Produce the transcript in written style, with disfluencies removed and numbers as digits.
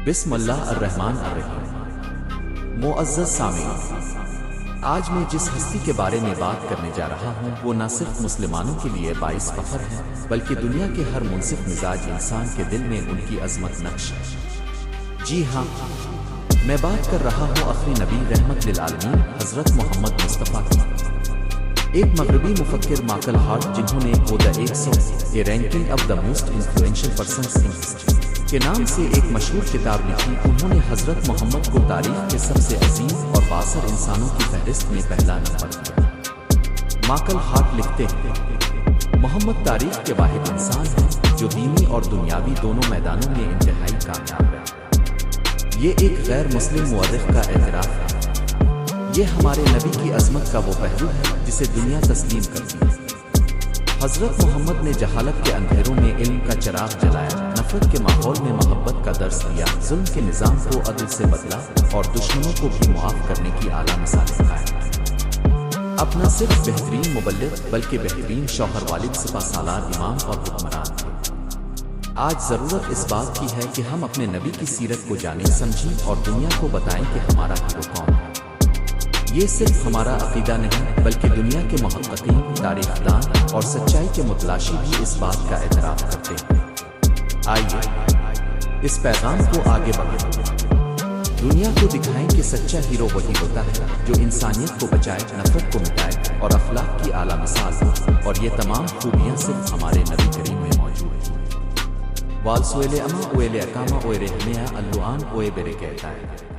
بسم اللہ الرحمن الرحیم۔ معزز سامعین، آج میں جس ہستی کے بارے میں بات کرنے جا رہا ہوں وہ نہ صرف مسلمانوں کے لیے باعث فخر ہے بلکہ دنیا کے ہر منصف مزاج انسان کے دل میں ان کی عظمت نقش ہے۔ جی ہاں، میں بات کر رہا ہوں آخری نبی رحمت للعالمین حضرت محمد مصطفیٰ کی۔ ایک مغربی مفکر مائیکل ہارٹ، جنہوں نے the 100 ranking of the most influential persons in history کے نام سے ایک مشہور کتاب لکھی، انہوں نے حضرت محمد کو تاریخ کے سب سے عظیم اور بااثر انسانوں کی فہرست میں پہلا نمبر دیا۔ مائیکل ہارٹ لکھتے ہیں، محمد تاریخ کے واحد انسان ہیں جو دینی اور دنیاوی دونوں میدانوں میں انتہائی کامیاب ہے۔ یہ ایک غیر مسلم مورخ کا اعتراف ہے۔ یہ ہمارے نبی کی عظمت کا وہ پہلو ہے جسے دنیا تسلیم کرتی ہے۔ حضرت محمد نے جہالت کے اندھیروں میں علم کا چراغ جلایا، نفرت کے ماحول میں محبت کا درس دیا، ظلم کے نظام کو عدل سے بدلا اور دشمنوں کو بھی معاف کرنے کی اعلیٰ مثالیں قائم۔ اپنا صرف بہترین مبلغ بلکہ بہترین شوہر، والد، سپہ سالار، امام اور حکمران تھے۔ آج ضرورت اس بات کی ہے کہ ہم اپنے نبی کی سیرت کو جانیں، سمجھیں اور دنیا کو بتائیں کہ ہمارا ہیرو کون ہے۔ یہ صرف ہمارا عقیدہ نہیں بلکہ دنیا کے محققین، تاریخ دان اور سچائی کے متلاشی بھی اس بات کا اعتراف کرتے ہیں۔ آئیے اس پیغام کو آگے بڑھائیں، دنیا کو دکھائیں کہ سچا ہیرو وہی ہوتا ہے جو انسانیت کو بچائے، نفرت کو مٹائے اور اخلاق کی اعلیٰ مثال ہو، اور یہ تمام خوبیاں صرف ہمارے نبی کریم میں موجود ہیں۔ والسویل اما اویل اکاما اویرے ہمیا اللعان اوے برے کہتا ہے۔